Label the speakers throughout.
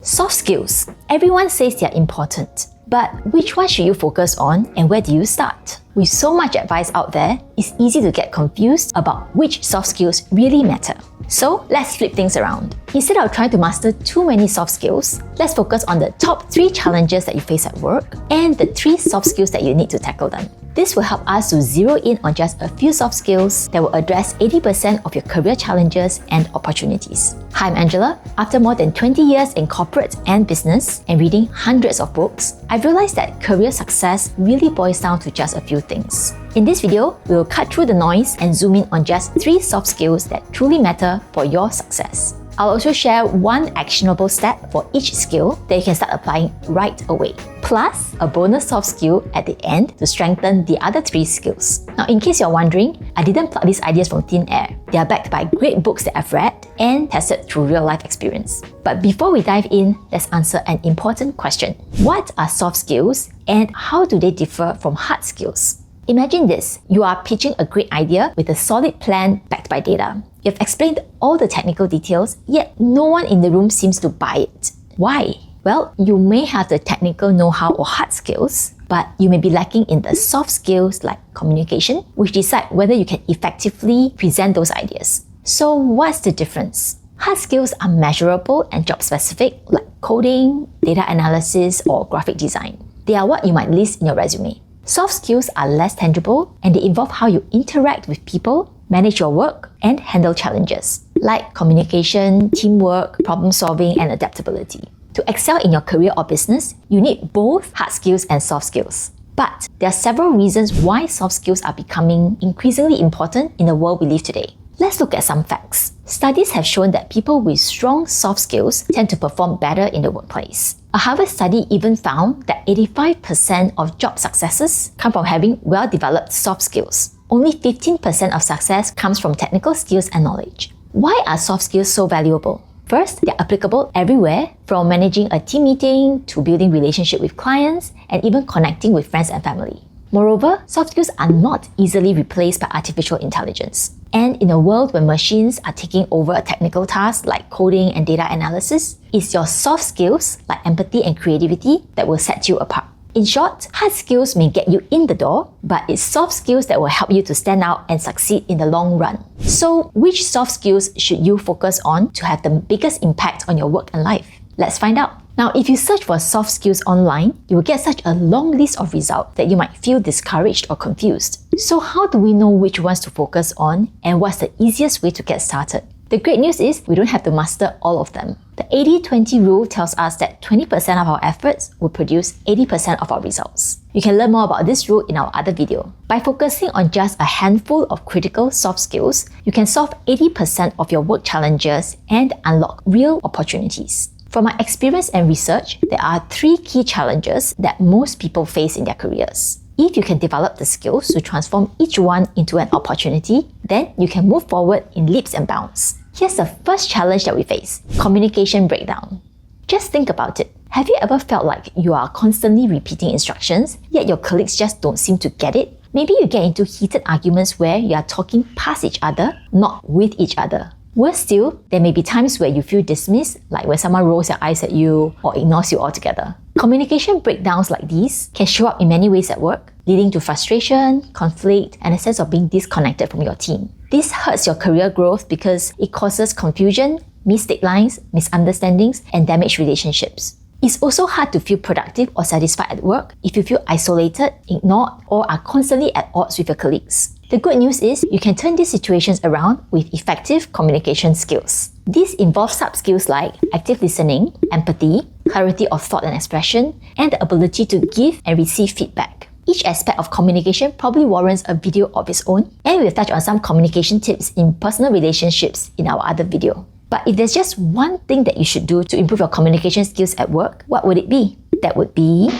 Speaker 1: Soft skills. Everyone says they are important. But which one should you focus on and where do you start? With so much advice out there, it's easy to get confused about which soft skills really matter. So let's flip things around. Instead of trying to master too many soft skills, let's focus on the top 3 challenges that you face at work and the 3 soft skills that you need to tackle them. This will help us to zero in on just a few soft skills that will address 80% of your career challenges and opportunities. Hi, I'm Angela. After more than 20 years in corporate and business and reading hundreds of books, I've realized that career success really boils down to just a few things. In this video, we will cut through the noise and zoom in on just 3 soft skills that truly matter for your success. I'll also share one actionable step for each skill that you can start applying right away, plus a bonus soft skill at the end to strengthen the other 3 skills. Now, in case you're wondering, I didn't pluck these ideas from thin air. They are backed by great books that I've read and tested through real-life experience. But before we dive in, let's answer an important question. What are soft skills and how do they differ from hard skills? Imagine this, you are pitching a great idea with a solid plan backed by data. You've explained all the technical details, yet no one in the room seems to buy it. Why? Well, you may have the technical know-how or hard skills, but you may be lacking in the soft skills like communication, which decide whether you can effectively present those ideas. So what's the difference? Hard skills are measurable and job-specific, like coding, data analysis, or graphic design. They are what you might list in your resume. Soft skills are less tangible and they involve how you interact with people, manage your work, and handle challenges, like communication, teamwork, problem solving, and adaptability. To excel in your career or business, you need both hard skills and soft skills. But there are several reasons why soft skills are becoming increasingly important in the world we live today. Let's look at some facts. Studies have shown that people with strong soft skills tend to perform better in the workplace. A Harvard study even found that 85% of job successes come from having well-developed soft skills. Only 15% of success comes from technical skills and knowledge. Why are soft skills so valuable? First, they're applicable everywhere, from managing a team meeting to building relationships with clients and even connecting with friends and family. Moreover, soft skills are not easily replaced by artificial intelligence. And in a world where machines are taking over a technical task like coding and data analysis, it's your soft skills like empathy and creativity that will set you apart. In short, hard skills may get you in the door, but it's soft skills that will help you to stand out and succeed in the long run. So, which soft skills should you focus on to have the biggest impact on your work and life? Let's find out. Now, if you search for soft skills online, you will get such a long list of results that you might feel discouraged or confused. So how do we know which ones to focus on and what's the easiest way to get started? The great news is we don't have to master all of them. The 80-20 rule tells us that 20% of our efforts will produce 80% of our results. You can learn more about this rule in our other video. By focusing on just a handful of critical soft skills, you can solve 80% of your work challenges and unlock real opportunities. From my experience and research, there are 3 key challenges that most people face in their careers. If you can develop the skills to transform each one into an opportunity, then you can move forward in leaps and bounds. Here's the first challenge that we face: communication breakdown. Just think about it. Have you ever felt like you are constantly repeating instructions, yet your colleagues just don't seem to get it? Maybe you get into heated arguments where you are talking past each other, not with each other. Worse still, there may be times where you feel dismissed, like when someone rolls their eyes at you or ignores you altogether. Communication breakdowns like these can show up in many ways at work, leading to frustration, conflict, and a sense of being disconnected from your team. This hurts your career growth because it causes confusion, missed deadlines, misunderstandings, and damaged relationships. It's also hard to feel productive or satisfied at work if you feel isolated, ignored, or are constantly at odds with your colleagues. The good news is you can turn these situations around with effective communication skills. These involve sub-skills like active listening, empathy, clarity of thought and expression, and the ability to give and receive feedback. Each aspect of communication probably warrants a video of its own, and we'll touch on some communication tips in personal relationships in our other video. But if there's just one thing that you should do to improve your communication skills at work, what would it be? That would be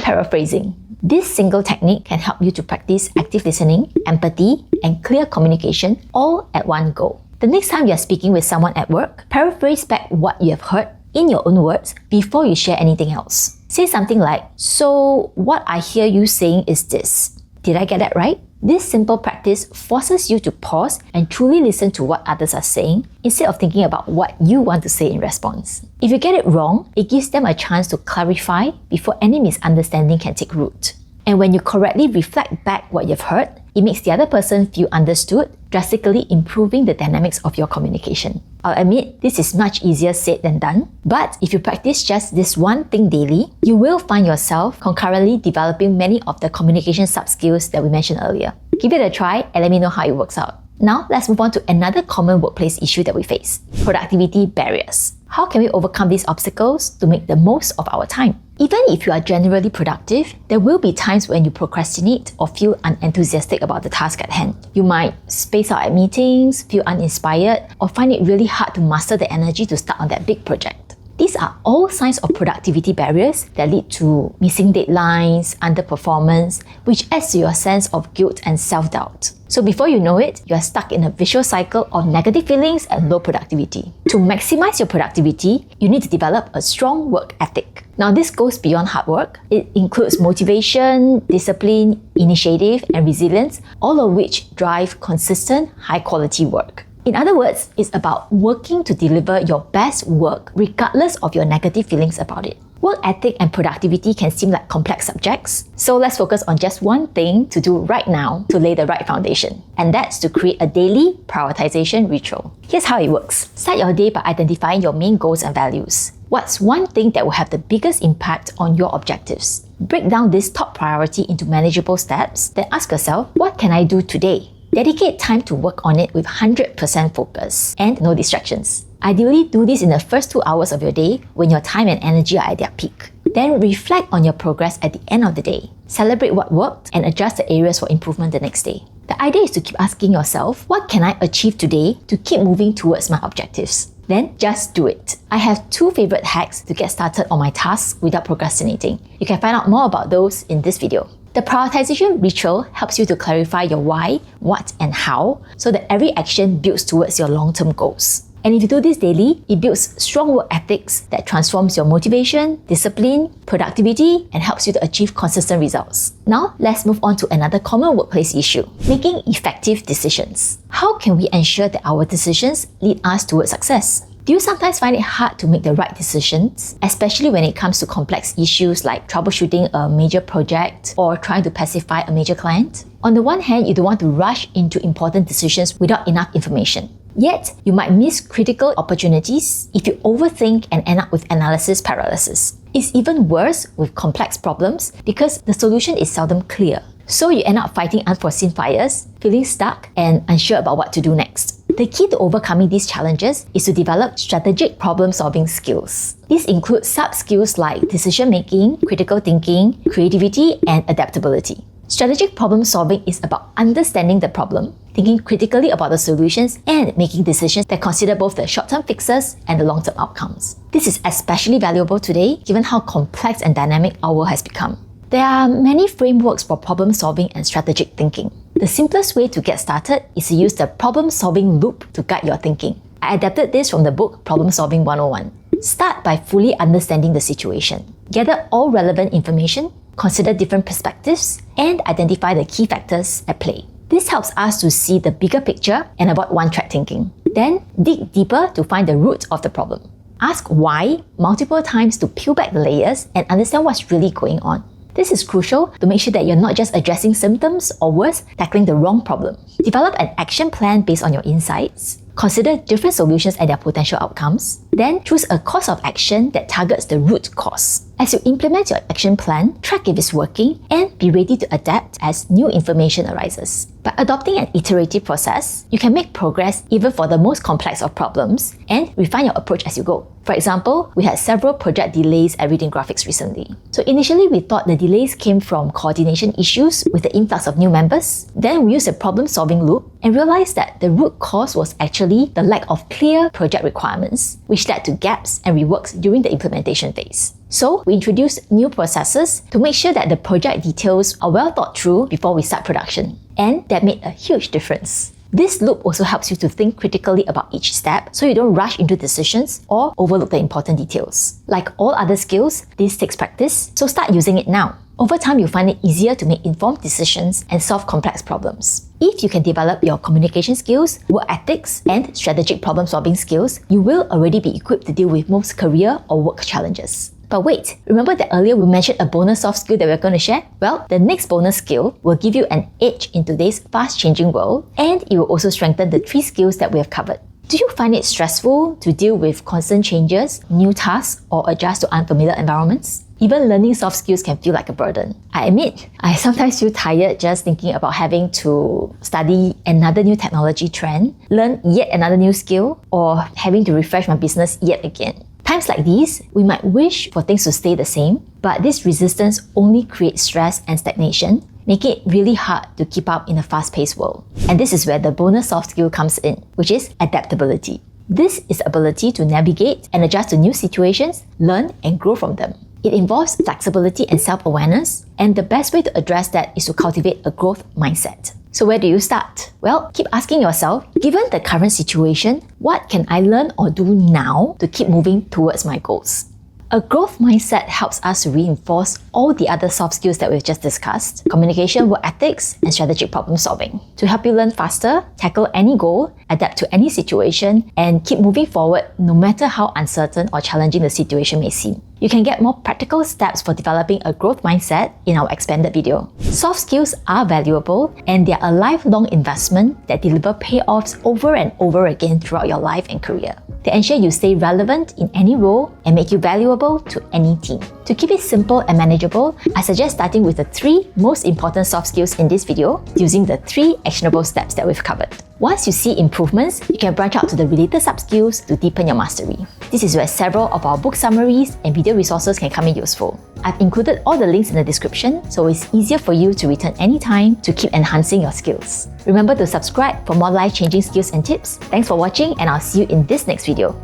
Speaker 1: paraphrasing. This single technique can help you to practice active listening, empathy, and clear communication all at one go. The next time you're speaking with someone at work, paraphrase back what you have heard in your own words before you share anything else. Say something like, "So what I hear you saying is this. Did I get that right?" This simple practice forces you to pause and truly listen to what others are saying instead of thinking about what you want to say in response. If you get it wrong, it gives them a chance to clarify before any misunderstanding can take root. And when you correctly reflect back what you've heard, it makes the other person feel understood, drastically improving the dynamics of your communication. I'll admit, this is much easier said than done, but if you practice just this one thing daily, you will find yourself concurrently developing many of the communication sub-skills that we mentioned earlier. Give it a try and let me know how it works out. Now, let's move on to another common workplace issue that we face: productivity barriers. How can we overcome these obstacles to make the most of our time? Even if you are generally productive, there will be times when you procrastinate or feel unenthusiastic about the task at hand. You might space out at meetings, feel uninspired, or find it really hard to muster the energy to start on that big project. These are all signs of productivity barriers that lead to missing deadlines, underperformance, which adds to your sense of guilt and self-doubt. So before you know it, you are stuck in a vicious cycle of negative feelings and low productivity. To maximize your productivity, you need to develop a strong work ethic. Now, this goes beyond hard work. It includes motivation, discipline, initiative, and resilience, all of which drive consistent, high-quality work. In other words, it's about working to deliver your best work regardless of your negative feelings about it. Work ethic and productivity can seem like complex subjects, so let's focus on just one thing to do right now to lay the right foundation, and that's to create a daily prioritization ritual. Here's how it works. Start your day by identifying your main goals and values. What's one thing that will have the biggest impact on your objectives? Break down this top priority into manageable steps, then ask yourself, what can I do today? Dedicate time to work on it with 100% focus and no distractions. Ideally, do this in the first 2 hours of your day when your time and energy are at their peak. Then reflect on your progress at the end of the day. Celebrate what worked and adjust the areas for improvement the next day. The idea is to keep asking yourself, what can I achieve today to keep moving towards my objectives? Then just do it. I have 2 favorite hacks to get started on my tasks without procrastinating. You can find out more about those in this video. The prioritization ritual helps you to clarify your why, what, and how so that every action builds towards your long-term goals. And if you do this daily, it builds strong work ethics that transforms your motivation, discipline, productivity, and helps you to achieve consistent results. Now, let's move on to another common workplace issue: making effective decisions. How can we ensure that our decisions lead us towards success? Do you sometimes find it hard to make the right decisions, especially when it comes to complex issues like troubleshooting a major project or trying to pacify a major client? On the one hand, you don't want to rush into important decisions without enough information. Yet, you might miss critical opportunities if you overthink and end up with analysis paralysis. It's even worse with complex problems because the solution is seldom clear. So you end up fighting unforeseen fires, feeling stuck, and unsure about what to do next. The key to overcoming these challenges is to develop strategic problem-solving skills. These include sub-skills like decision-making, critical thinking, creativity, and adaptability. Strategic problem-solving is about understanding the problem, thinking critically about the solutions, and making decisions that consider both the short-term fixes and the long-term outcomes. This is especially valuable today, given how complex and dynamic our world has become. There are many frameworks for problem-solving and strategic thinking. The simplest way to get started is to use the problem-solving loop to guide your thinking. I adapted this from the book Problem Solving 101. Start by fully understanding the situation. Gather all relevant information, consider different perspectives, and identify the key factors at play. This helps us to see the bigger picture and avoid one-track thinking. Then, dig deeper to find the root of the problem. Ask why multiple times to peel back the layers and understand what's really going on. This is crucial to make sure that you're not just addressing symptoms or worse, tackling the wrong problem. Develop an action plan based on your insights. Consider different solutions and their potential outcomes. Then choose a course of action that targets the root cause. As you implement your action plan, track if it's working and be ready to adapt as new information arises. By adopting an iterative process, you can make progress even for the most complex of problems and refine your approach as you go. For example, we had several project delays at Reading Graphics recently. So initially, we thought the delays came from coordination issues with the influx of new members. Then we used a problem-solving loop and realized that the root cause was actually the lack of clear project requirements, which led to gaps and reworks during the implementation phase. So we introduced new processes to make sure that the project details are well thought through before we start production. And that made a huge difference. This loop also helps you to think critically about each step so you don't rush into decisions or overlook the important details. Like all other skills, this takes practice, so start using it now. Over time, you'll find it easier to make informed decisions and solve complex problems. If you can develop your communication skills, work ethics, and strategic problem-solving skills, you will already be equipped to deal with most career or work challenges. But wait, remember that earlier we mentioned a bonus soft skill that we're going to share? Well, the next bonus skill will give you an edge in today's fast-changing world, and it will also strengthen the 3 skills that we have covered. Do you find it stressful to deal with constant changes, new tasks, or adjust to unfamiliar environments? Even learning soft skills can feel like a burden. I admit, I sometimes feel tired just thinking about having to study another new technology trend, learn yet another new skill, or having to refresh my business yet again. Times like these, we might wish for things to stay the same, but this resistance only creates stress and stagnation, making it really hard to keep up in a fast-paced world. And this is where the bonus soft skill comes in, which is adaptability. This is the ability to navigate and adjust to new situations, learn and grow from them. It involves flexibility and self-awareness, and the best way to address that is to cultivate a growth mindset. So where do you start? Well, keep asking yourself, given the current situation, what can I learn or do now to keep moving towards my goals? A growth mindset helps us to reinforce all the other soft skills that we've just discussed: communication, work ethics, and strategic problem solving, to help you learn faster, tackle any goal, adapt to any situation, and keep moving forward no matter how uncertain or challenging the situation may seem. You can get more practical steps for developing a growth mindset in our expanded video. Soft skills are valuable, and they're a lifelong investment that deliver payoffs over and over again throughout your life and career. They ensure you stay relevant in any role and make you valuable to any team. To keep it simple and manageable, I suggest starting with the 3 most important soft skills in this video using the 3 actionable steps that we've covered. Once you see improvements, you can branch out to the related sub-skills to deepen your mastery. This is where several of our book summaries and video resources can come in useful. I've included all the links in the description, so it's easier for you to return anytime to keep enhancing your skills. Remember to subscribe for more life-changing skills and tips. Thanks for watching, and I'll see you in this next video.